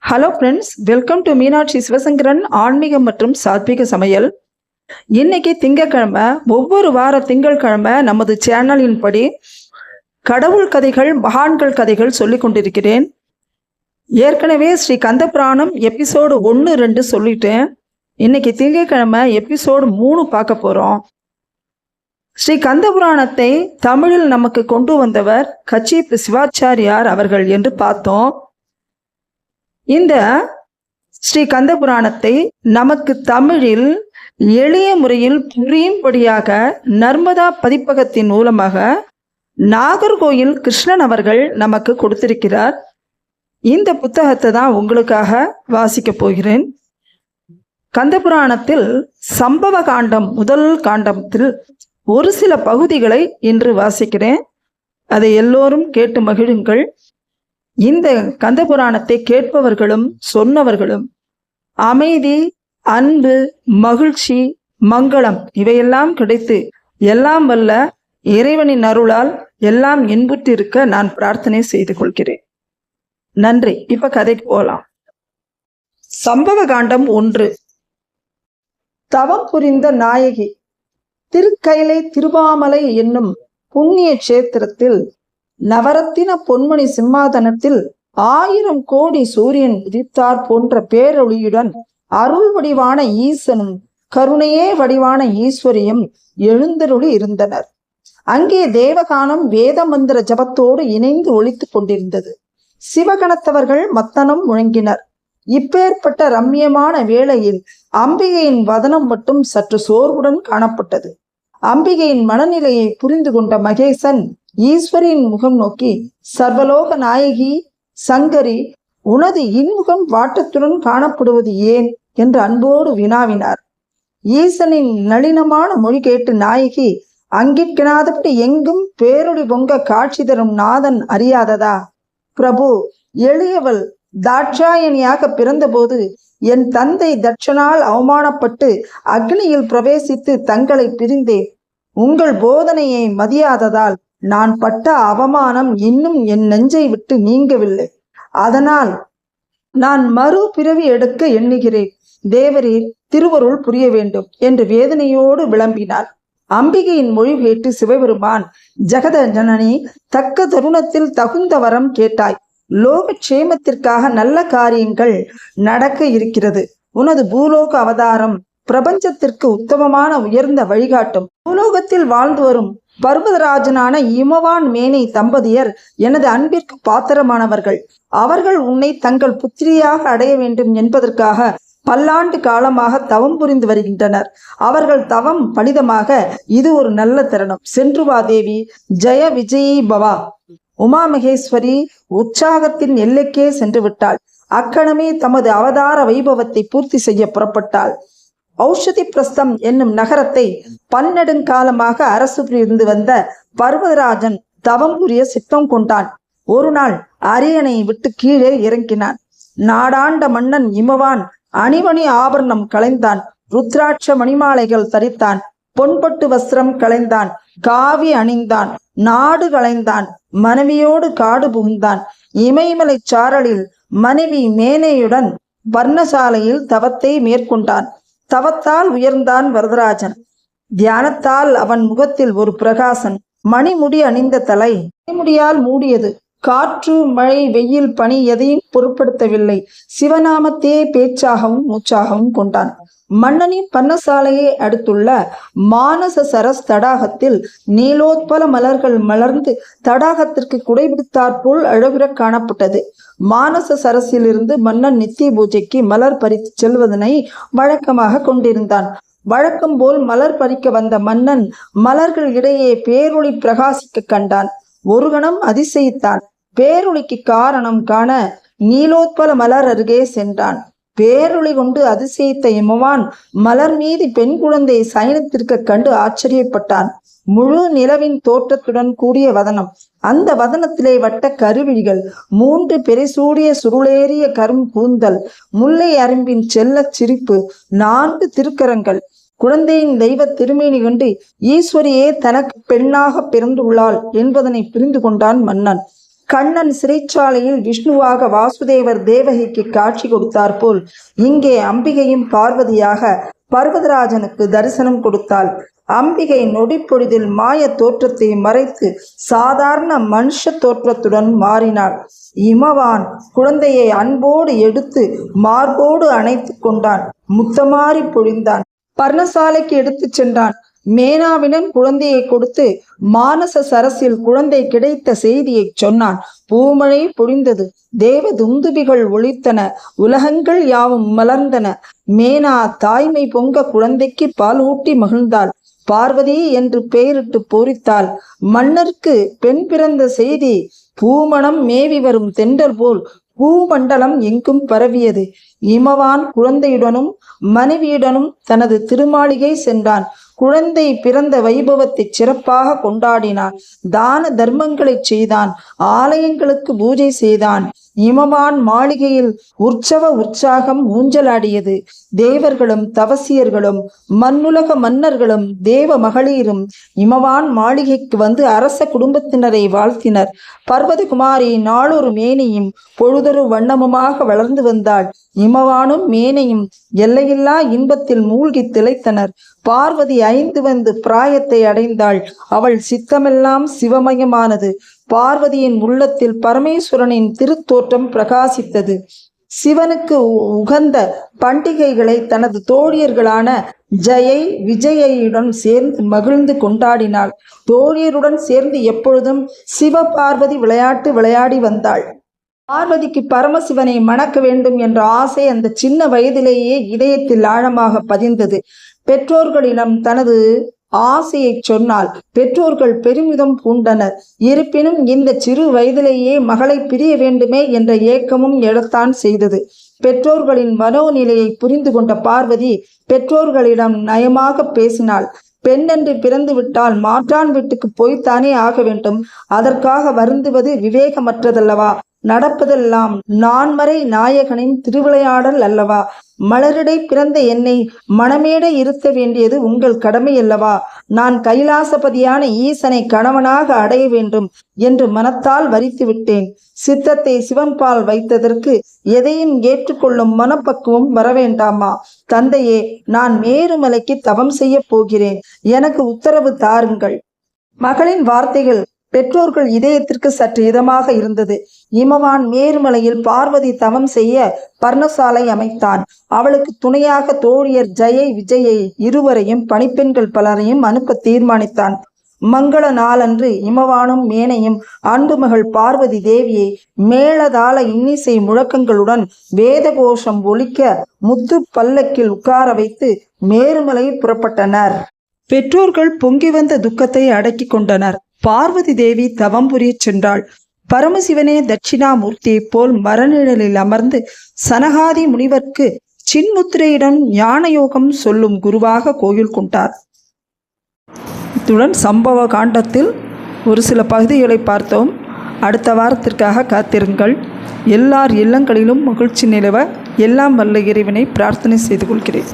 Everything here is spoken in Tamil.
Hello friends, welcome to Meenakshi Sivasankaran ஆன்மீகம் மற்றும் சாத்விக சமையல். இன்னைக்கு திங்கக்கிழமை. ஒவ்வொரு வார திங்கட்கிழமை நமது சேனலின் படி கடவுள் கதைகள், மகான்கள் கதைகள் சொல்லிக் கொண்டிருக்கிறேன். ஏற்கனவே ஸ்ரீ கந்தபுராணம் எபிசோடு 1-2 சொல்லிட்டேன். இன்னைக்கு திங்கக்கிழமை எபிசோடு 3 பார்க்க போகிறோம். ஸ்ரீ கந்தபுராணத்தை தமிழில் நமக்கு கொண்டு வந்தவர் கச்சியப்ப சிவாச்சாரியார் அவர்கள் என்று பார்த்தோம். இந்த ஸ்ரீ கந்தபுராணத்தை நமக்கு தமிழில் எளிய முறையில் புரியும்படியாக நர்மதா பதிப்பகத்தின் மூலமாக நாகர்கோயில் கிருஷ்ணன் அவர்கள் நமக்கு கொடுத்திருக்கிறார். இந்த புத்தகத்தை தான் உங்களுக்காக வாசிக்க போகிறேன். கந்தபுராணத்தில் சம்பவ காண்டம் முதல் காண்டத்தில் ஒரு சில பகுதிகளை இன்று வாசிக்கிறேன். அதை எல்லோரும் கேட்டு மகிழுங்கள். இந்த கந்தபுராணத்தை கேட்பவர்களும் சொன்னவர்களும் அமைதி, அன்பு, மகிழ்ச்சி, மங்களம் இவையெல்லாம் கிடைத்து எல்லாம் வல்ல இறைவனின் அருளால் எல்லாம் இன்புற்றிருக்க நான் பிரார்த்தனை செய்து கொள்கிறேன். நன்றி. இப்ப கதைக்கு போகலாம். சம்பவ காண்டம் 1. தவம் புரிந்த நாயகி. திருக்கைலை திருவாமலை என்னும் புண்ணிய கஷேத்திரத்தில் நவரத்தின பொன்மணி சிம்மாதனத்தில் 1000 கோடி சூரியன் உதித்தார் போன்ற பேரொளியுடன் அருள் வடிவான ஈசனும் கருணையே வடிவான ஈஸ்வரியும் எழுந்தருளி இருந்தனர். அங்கே தேவகானம் வேத மந்திர ஜபத்தோடு இணைந்து ஒலித்துக் கொண்டிருந்தது. சிவகணத்தவர்கள் மத்தனம் முழங்கினர். இப்பேற்பட்ட ரம்யமான வேளையில் அம்பிகையின் வதனம் மட்டும் சற்று சோர்வுடன் காணப்பட்டது. அம்பிகையின் மனநிலையை புரிந்து கொண்ட மகேசன் ஈஸ்வரியின் முகம் நோக்கி, சர்வலோக நாயகி சங்கரி, உனது இன்முகம் வாட்டத்துடன் காணப்படுவது ஏன் என்று அன்போடு வினாவினார். ஈசனின் நளினமான மொழி கேட்டு நாயகி, அங்கிற்கெனாதபடி எங்கும் பேரொளி பொங்க காட்சி தரும் நாதன் அறியாததா? பிரபு, எளியவள் தாட்சாயணியாக பிறந்தபோது என் தந்தை தட்சனால் அவமானப்பட்டு அக்னியில் பிரவேசித்து தங்களை பிரிந்தேன். உங்கள் போதனையை மதியாததால் நான் பட்ட அவமானம் இன்னும் என் நெஞ்சை விட்டு நீங்கவில்லை. அதனால் நான் மறு பிறவி எடுக்க எண்ணுகிறேன். தேவரீர் திருவருள் புரிய வேண்டும் என்று வேதனையோடு விளம்பினார். அம்பிகையின் மொழி கேட்டு சிவபெருமான், ஜெகத ஜனனி, தக்க தருணத்தில் தகுந்த வரம் கேட்டாய். லோகக்ஷேமத்திற்காக நல்ல காரியங்கள் நடக்க இருக்கிறது. உனது பூலோக அவதாரம் பிரபஞ்சத்திற்கு உத்தமமான உயர்ந்த வழிகாட்டும். பூலோகத்தில் வாழ்ந்து வரும் பர்வதராஜனான இமவான் மேனை தம்பதியர் எனது அன்பிற்கு பாத்திரமானவர்கள். அவர்கள் உன்னை தங்கள் புத்திரியாக அடைய வேண்டும் என்பதற்காக பல்லாண்டு காலமாக தவம் புரிந்து வருகின்றனர். அவர்கள் தவம் பலிதமாக இது ஒரு நல்ல தருணம். சென்று வா தேவி. ஜெய விஜயி பவா. உமா மகேஸ்வரி உற்சாகத்தின் எல்லைக்கே சென்று விட்டாள். அக்கணமே தமது அவதார வைபவத்தை பூர்த்தி செய்ய புறப்பட்டாள். ஔஷதி பிரஸ்தம் என்னும் நகரத்தை பன்னெடுங்காலமாக அரசு புரிந்து வந்த பர்வதராஜன் தவம் புரிய சித்தம் கொண்டான். ஒரு நாள் அரியணை விட்டு கீழே இறங்கினான். நாடாண்ட மன்னன் இமவான் அணிமணி ஆபரணம் களைந்தான். ருத்ராட்ச மணிமாலைகள் தரித்தான். பொன்பட்டு வஸ்திரம் களைந்தான். காவி அணிந்தான். நாடு களைந்தான். மனைவியோடு காடு புகுந்தான். இமயமலை சாரலில் மனைவி மேனையுடன் வர்ணசாலையில் தவத்தை மேற்கொண்டான். தவத்தால் உயர்ந்தான் வரதராஜன். தியானத்தால் அவன் முகத்தில் ஒரு பிரகாசன். மணிமுடி அணிந்த தலை மணிமுடியால் மூடியது. காற்று, மழை, வெயில், பனி எதையும் பொருட்படுத்தவில்லை. சிவநாமத்தையே பேச்சாகவும் மூச்சாகவும் கொண்டான். மன்னனின் பன்னசாலையை அடுத்துள்ள மானச சரஸ் தடாகத்தில் நீலோத்பல மலர்கள் மலர்ந்து தடாகத்திற்கு குடைபிடித்தாற்போல் அழகுற காணப்பட்டது. மானச சரஸிலிருந்து மன்னன் நித்திய பூஜைக்கு மலர் பறித்து செல்வதனை வழக்கமாக கொண்டிருந்தான். வழக்கம் போல் மலர் பறிக்க வந்த மன்னன் மலர்கள் இடையே பேரொளி பிரகாசிக்க கண்டான். ஒரு கணம் அதிசயித்தான். பேரொளிக்கு காரணம் காண நீலோத்பல மலர் அருகே சென்றான். பேரொளி கொண்டு அதிசயித்த இமவான் மலர் மீது பெண் குழந்தை சயனித்திருக்க கண்டு ஆச்சரியப்பட்டான். முழு நிலவின் தோற்றத்துடன் கூடிய வதனம். அந்த வதனத்திலே வட்ட கருவிழிகள், 3 பெரிசூடிய சுருளேறிய கரும் கூந்தல், முல்லை அரும்பின் செல்ல சிரிப்பு, 4 திருக்கரங்கள். குழந்தையின் தெய்வ திருமேனி கண்டு ஈஸ்வரியே தனக்கு பெண்ணாக பிறந்துள்ளாள் என்பதனை புரிந்து கொண்டான் மன்னன். கண்ணன் சிறைச்சாலையில் விஷ்ணுவாக வாசுதேவர் தேவகிக்கு காட்சி கொடுத்தார் போல் இங்கே அம்பிகையும் பார்வதியாக பர்வதராஜனுக்கு தரிசனம் கொடுத்தாள். அம்பிகை நொடிப்பொழுதில் மாய தோற்றத்தை மறைத்து சாதாரண மனுஷ தோற்றத்துடன் மாறினாள். இமவான் குழந்தையை அன்போடு எடுத்து மார்போடு அணைத்து கொண்டான். முத்தமாறி பொழிந்தான். பர்ணசாலைக்கு எடுத்துச் சென்றான். மேனாவிடம் குழந்தையை கொடுத்து மானச சரசில் குழந்தை கிடைத்த செய்தியை சொன்னான். பூமழை பொழிந்தது. தேவ துந்துபிகள் ஒலித்தன. உலகங்கள் யாவும் மலர்ந்தன. மேனா தாய்மை பொங்க குழந்தைக்கு பால் ஊட்டி மகிழ்ந்தாள். பார்வதி என்று பெயரிட்டு பூரித்தாள். மன்னருக்கு பெண் பிறந்த செய்தி பூமணம் மேவி வரும் தென்றல் போல் பூமண்டலம் எங்கும் பரவியது. இமவான் குழந்தையுடனும் மனைவியுடனும் தனது திருமாளிகை சென்றான். குழந்தை பிறந்த வைபவத்தை சிறப்பாக கொண்டாடினான். தான தர்மங்களை செய்தான். ஆலயங்களுக்கு பூஜை செய்தான். இமவான் மாளிகையில் உற்சாகம் ஊஞ்சலாடியது. தேவர்களும் தவசியர்களும் மண்ணுலக மன்னர்களும் தேவ மகளிரும் இமவான் மாளிகைக்கு வந்து அரச குடும்பத்தினரை வாழ்த்தினர். பர்வதகுமாரி நாளொரு மேனியும் பொழுதொரு வண்ணமுமாக வளர்ந்து வந்தாள். இமவானும் மேனையும் எல்லையில்லா இன்பத்தில் மூழ்கி திளைத்தனர். பார்வதி 5 வந்து பிராயத்தை அடைந்தாள். அவள் சித்தமெல்லாம் சிவமயமானது. பார்வதியின் உள்ளத்தில் பரமேஸ்வரனின் திருத்தோற்றம் பிரகாசித்தது. சிவனுக்கு உகந்த பண்டிகைகளை தனது தோழியர்களான ஜெயை விஜயையுடன் சேர்ந்து மகிழ்ந்து கொண்டாடினாள். தோழியருடன் சேர்ந்து எப்பொழுதும் சிவ பார்வதி விளையாடி வந்தாள். பார்வதிக்கு பரமசிவனை மணக்க வேண்டும் என்ற ஆசை அந்த சின்ன வயதிலேயே இதயத்தில் ஆழமாக பதிந்தது. பெற்றோர்களிடம் தனது ஆசையை சொன்னால் பெற்றோர்கள் பெருமிதம் பூண்டனர். இருப்பினும் இந்த சிறு வயதிலேயே மகளை பிரிய வேண்டுமே என்ற ஏக்கமும் எழத்தான் செய்தது. பெற்றோர்களின் மனோநிலையை புரிந்து கொண்ட பார்வதி பெற்றோர்களிடம் நயமாக பேசினாள். பெண்ணென்று பிறந்து விட்டால் மாற்றான் வீட்டுக்கு போய்த்தானே ஆக வேண்டும். அதற்காக வருந்துவது விவேகமற்றதல்லவா? நடப்பதெல்லாம் நான்மறை நாயகனின் திருவிளையாடல் அல்லவா? மலரிடை பிறந்த என்னை மணமேட இருத்த வேண்டியது உங்கள் கடமை அல்லவா? நான் கைலாசபதியான ஈசனை கணவனாக அடைய வேண்டும் என்று மனத்தால் வரித்து விட்டேன். சித்தத்தை சிவன்பால் வைத்ததற்கு எதையும் ஏற்றுக்கொள்ளும் மனப்பக்குவம் வரவேண்டாமா? தந்தையே, நான் மேருமலைக்கு தவம் செய்ய போகிறேன். எனக்கு உத்தரவு தாருங்கள். மகளின் வார்த்தைகள் பெற்றோர்கள் இதயத்திற்கு சற்று இதமாக இருந்தது. இமவான் மேருமலையில் பார்வதி தவம் செய்ய பர்ணசாலை அமைத்தான். அவளுக்கு துணையாக தோழியர் ஜெயை விஜயை இருவரையும் பணிப்பெண்கள் பலரையும் அனுப்ப தீர்மானித்தான். மங்கள நாளன்று இமவானும் மேனையும் அன்பு மகள் பார்வதி தேவியை மேளதாள இன்னிசை முழக்கங்களுடன் வேத கோஷம் ஒலிக்க முத்து பல்லக்கில் உட்கார வைத்து மேருமலை புறப்பட்டனர். பெற்றோர்கள் பொங்கி வந்த துக்கத்தை அடக்கி கொண்டனர். பார்வதி தேவி தவம் புரிய சென்றாள். பரமசிவனே தட்சிணாமூர்த்தியைப் போல் மரநிழலில் அமர்ந்து சனகாதி முனிவர்க்கு சின்முத்திரையிடம் ஞானயோகம் சொல்லும் குருவாக கோயில் கொண்டார். இத்துடன் சம்பவ காண்டத்தில் ஒரு சில பகுதிகளை பார்த்தோம். அடுத்த வாரத்திற்காக காத்திருங்கள். எல்லார் இல்லங்களிலும் மகிழ்ச்சி நிலவ எல்லாம் வல்ல இறைவனை பிரார்த்தனை செய்து கொள்கிறேன்.